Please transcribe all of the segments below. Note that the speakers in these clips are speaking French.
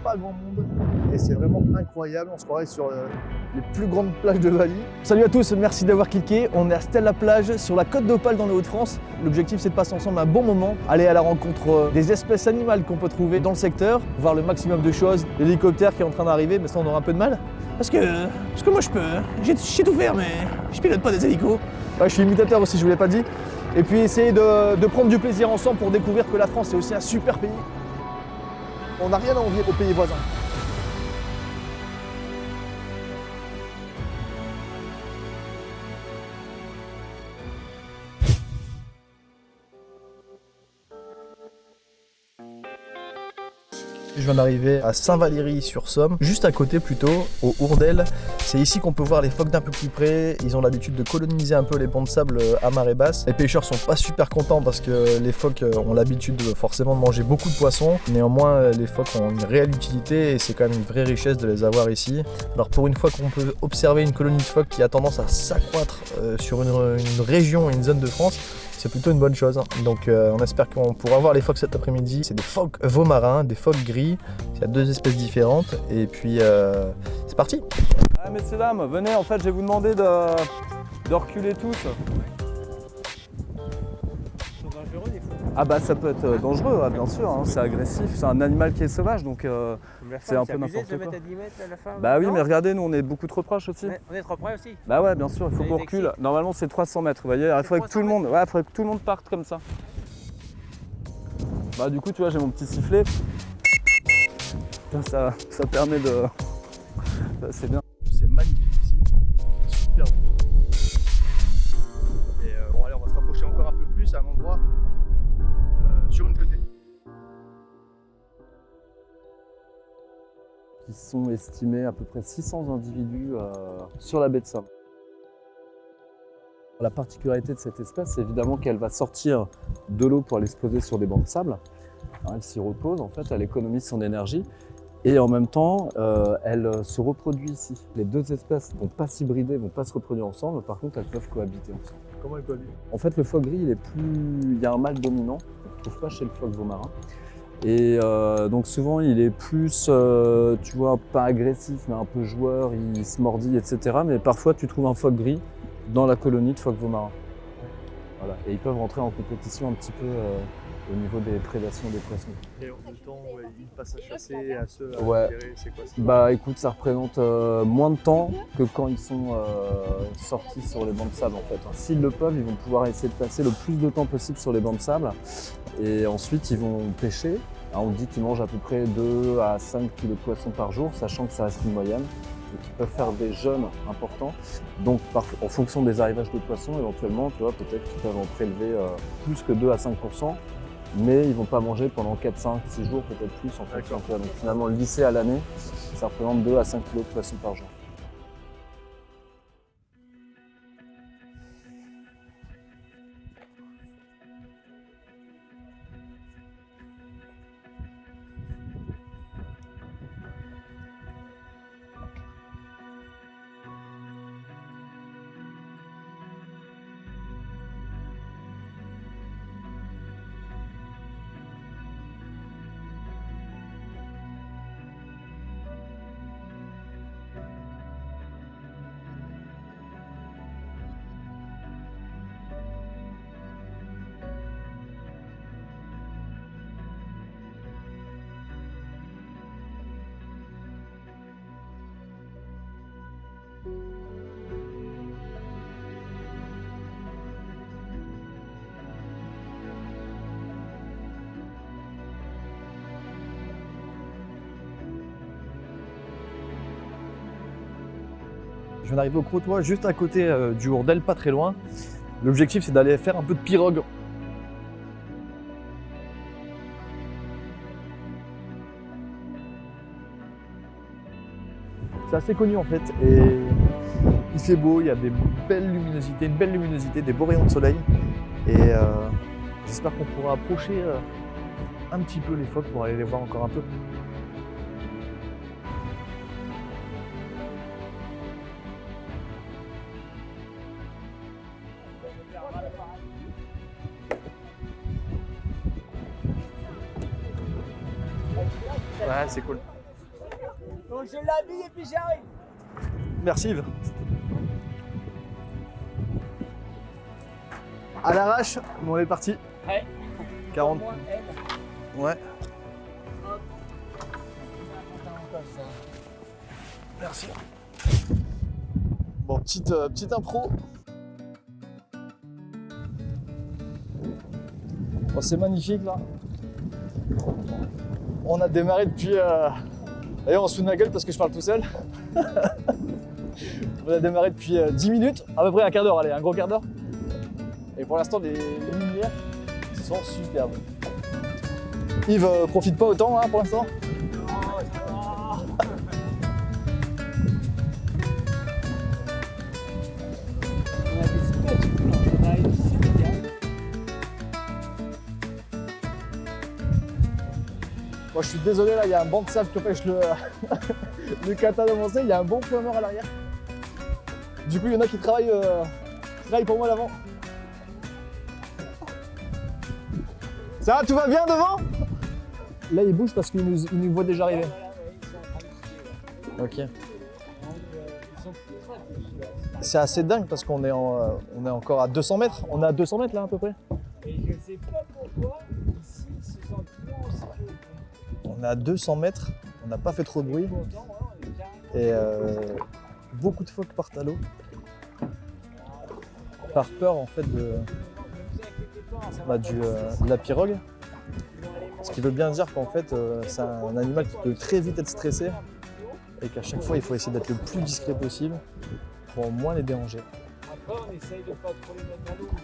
pas grand monde et c'est vraiment incroyable. On se croirait sur les plus grandes plages de Bali. Salut à tous, merci d'avoir cliqué. On est à Stella-Plage sur la côte d'Opale dans les Hauts-de-France. L'objectif c'est de passer ensemble un bon moment, aller à la rencontre des espèces animales qu'on peut trouver dans le secteur, voir le maximum de choses. L'hélicoptère qui est en train d'arriver, mais ça on aura un peu de mal. Parce que moi je peux, je sais tout faire mais je pilote pas des hélicos. Ouais, je suis imitateur aussi, je vous l'ai pas dit. Et puis essayer de prendre du plaisir ensemble pour découvrir que la France est aussi un super pays. On n'a rien à envier aux pays voisins. Je viens d'arriver à Saint-Valery-sur-Somme, juste à côté plutôt, au Hourdel. C'est ici qu'on peut voir les phoques d'un peu plus près. Ils ont l'habitude de coloniser un peu les bancs de sable à marée basse. Les pêcheurs sont pas super contents parce que les phoques ont l'habitude forcément de manger beaucoup de poissons. Néanmoins, les phoques ont une réelle utilité et c'est quand même une vraie richesse de les avoir ici. Alors pour une fois qu'on peut observer une colonie de phoques qui a tendance à s'accroître sur une région et une zone de France, c'est plutôt une bonne chose. Donc on espère qu'on pourra voir les phoques cet après-midi. C'est des phoques veaux-marins, des phoques gris. Il y a deux espèces différentes. Et puis c'est parti. Ah, messieurs, dames, venez, en fait je vais vous demander de reculer tous. Ah bah ça peut être dangereux, hein, bien sûr, hein, c'est agressif, c'est un animal qui est sauvage donc c'est un peu n'importe quoi. Bah oui, mais regardez, nous on est beaucoup trop proches aussi. On est trop près aussi. Bah ouais, bien sûr, il faut qu'on recule. Normalement c'est 300 mètres, vous voyez, il faudrait que tout le monde, faudrait que tout le monde parte comme ça. Bah du coup, tu vois, j'ai mon petit sifflet. Ça permet de... C'est bien. C'est magnifique ici, super beau. Et bon allez, on va se rapprocher encore un peu plus à un endroit sur une côté. Qui sont estimés à peu près 600 individus sur la baie de Somme. La particularité de cette espèce, c'est évidemment qu'elle va sortir de l'eau pour aller se poser sur des bancs de sable. Elle s'y repose, en fait, elle économise son énergie. Et en même temps, elle se reproduit ici. Les deux espèces ne vont pas s'hybrider, ne vont pas se reproduire ensemble, par contre elles peuvent cohabiter ensemble. Comment elle cohabite? En fait, le phoque gris, il y a un mâle dominant, qu'on ne trouve pas chez le phoque veaux-marin. Et donc souvent, il est plus, tu vois, pas agressif, mais un peu joueur, il se mordille, etc. Mais parfois, tu trouves un phoque gris dans la colonie de phoques veaux-marins. Voilà. Et ils peuvent rentrer en compétition un petit peu au niveau des prédations des poissons. Et en même temps, ils passent à chasser, à se ouais. gérer, c'est quoi ça? Bah écoute, ça représente moins de temps que quand ils sont sortis sur les bancs de sable en fait. S'ils le peuvent, ils vont pouvoir essayer de passer le plus de temps possible sur les bancs de sable et ensuite ils vont pêcher. On dit qu'ils mangent à peu près 2 à 5 kg de poissons par jour, sachant que ça reste une moyenne. Donc ils peuvent faire des jeûnes importants. Donc en fonction des arrivages de poissons, éventuellement, tu vois, peut-être qu'ils peuvent en prélever plus que 2 à 5%. Mais ils ne vont pas manger pendant 4, 5, 6 jours, peut-être plus en fonction. Donc finalement, le lycée à l'année, ça représente 2 à 5 kg de poissons par jour. Je viens d'arriver au Crotoy, juste à côté du Hourdel, pas très loin. L'objectif c'est d'aller faire un peu de pirogue. C'est assez connu en fait et il fait beau, il y a des belles luminosités, une belle luminosité, des beaux rayons de soleil et j'espère qu'on pourra approcher un petit peu les phoques pour aller les voir encore un peu. Ouais, c'est cool. Donc je l'habille et puis j'arrive. Merci Yves. À l'arrache, bon, on est parti. Ouais. 40. Moi, elle. Ouais, Hop. Comme ça. merci. Bon, petite impro. Bon, c'est magnifique là. On a démarré depuis. D'ailleurs, on se fout de ma gueule parce que je parle tout seul. On a démarré depuis 10 minutes, à peu près un quart d'heure, allez, un gros quart d'heure. Et pour l'instant, les lumières sont superbes. Yves, profite pas autant hein, pour l'instant. On a des spots, on a une super. Moi, je suis désolé, là, il y a un banc de sable qui empêche le, le kata d'avancer. Il y a un bon point mort à l'arrière. Du coup, il y en a qui travaillent pour moi l'avant. Ça va, tout va bien devant? Là, il bouge parce qu'il nous voit déjà arriver. Ok. C'est assez dingue parce qu'on est, on est encore à 200 mètres. On est à 200 mètres là à peu près. Et je sais pas pourquoi, ici, ils se sentent plus en sécurité. On est à 200 mètres. On n'a pas fait trop de bruit. Pourtant, ouais, on est carrément. Et beaucoup de phoques partent à l'eau. Par peur en fait de la pirogue. Ce qui veut bien dire qu'en fait c'est un animal qui peut très vite être stressé et qu'à chaque fois il faut essayer d'être le plus discret possible pour moins les déranger. Après, on essaye de pas trop les mettre à l'eau, mais.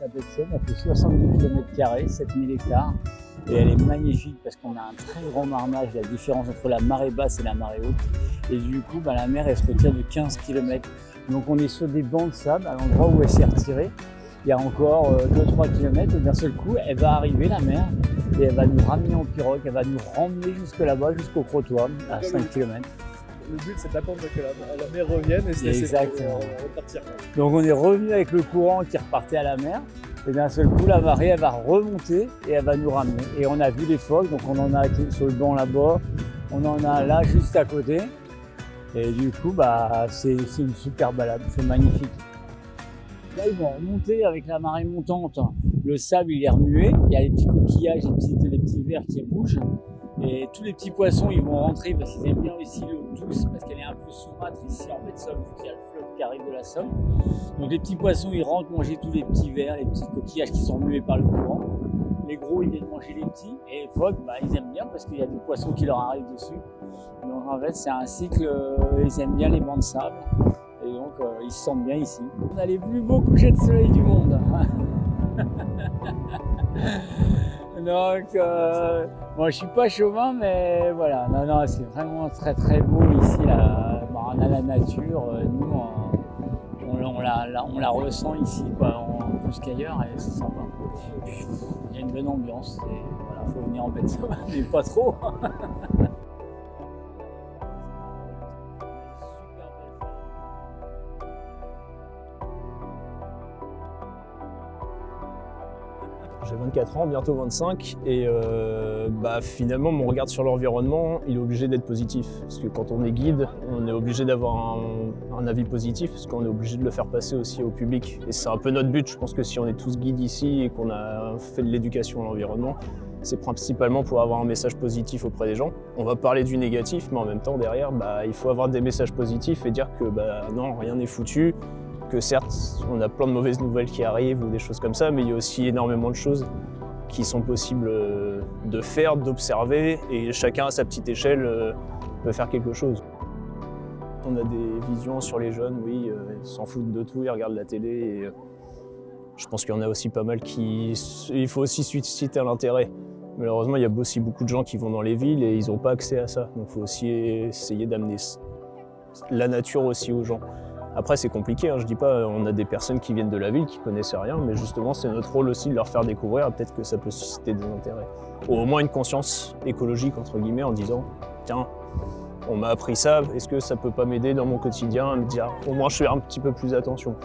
La baie de Seine, elle fait 70 km², 7000 hectares. Et elle est magnifique parce qu'on a un très grand marnage, la différence entre la marée basse et la marée haute. Et du coup, la mer, elle se retire de 15 km. Donc on est sur des bancs de sable à l'endroit où elle s'est retirée. Il y a encore 2-3 km et d'un seul coup, elle va arriver, la mer, et elle va nous ramener en pirogue, elle va nous ramener jusque là-bas, jusqu'au Crotoy, à 5 km. Le but c'est d'attendre que la mer revienne et se laisser repartir. Donc on est revenu avec le courant qui repartait à la mer. Et d'un seul coup, la marée, elle va remonter et elle va nous ramener. Et on a vu les phoques, donc on en a sur le banc là-bas, on en a là juste à côté. Et du coup, c'est une super balade, c'est magnifique. Là, ils vont remonter avec la marée montante. Le sable, il est remué. Il y a les petits coquillages, les petits vers qui bougent. Et tous les petits poissons, ils vont rentrer parce qu'ils aiment bien aussi l'eau douce, parce qu'elle est un peu saumâtre ici en baie de Somme, vu qu'il y a le fleuve qui arrive de la Somme. Donc les petits poissons, ils rentrent manger tous les petits vers, les petits coquillages qui sont remués par le courant. Les gros, ils viennent manger les petits. Et les phoques, ils aiment bien parce qu'il y a des poissons qui leur arrivent dessus. Donc en fait, c'est un cycle, ils aiment bien les bancs de sable. Et donc, ils se sentent bien ici. On a les plus beaux couchers de soleil du monde. Donc, moi je suis pas chauvin, mais voilà, non, c'est vraiment très très beau ici. On a la nature, nous on la ressent ici, plus qu'ailleurs, et c'est sympa. Et puis, il y a une bonne ambiance, et voilà, faut venir en baie de Somme, mais pas trop. J'ai 24 ans, bientôt 25, et finalement mon regard sur l'environnement, il est obligé d'être positif. Parce que quand on est guide, on est obligé d'avoir un avis positif, parce qu'on est obligé de le faire passer aussi au public. Et c'est un peu notre but, je pense que si on est tous guides ici et qu'on a fait de l'éducation à l'environnement, c'est principalement pour avoir un message positif auprès des gens. On va parler du négatif, mais en même temps derrière, il faut avoir des messages positifs et dire que non, rien n'est foutu. Que certes, on a plein de mauvaises nouvelles qui arrivent ou des choses comme ça, mais il y a aussi énormément de choses qui sont possibles de faire, d'observer, et chacun à sa petite échelle peut faire quelque chose. On a des visions sur les jeunes, oui, ils s'en foutent de tout, ils regardent la télé, et je pense qu'il y en a aussi pas mal il faut aussi susciter l'intérêt. Malheureusement, il y a aussi beaucoup de gens qui vont dans les villes et ils n'ont pas accès à ça, donc il faut aussi essayer d'amener la nature aussi aux gens. Après, c'est compliqué, hein, je dis pas, on a des personnes qui viennent de la ville qui connaissent rien, mais justement, c'est notre rôle aussi de leur faire découvrir, peut-être que ça peut susciter des intérêts. Ou au moins une conscience écologique, entre guillemets, en disant, tiens, on m'a appris ça, est-ce que ça peut pas m'aider dans mon quotidien à me dire, au moins je fais un petit peu plus attention.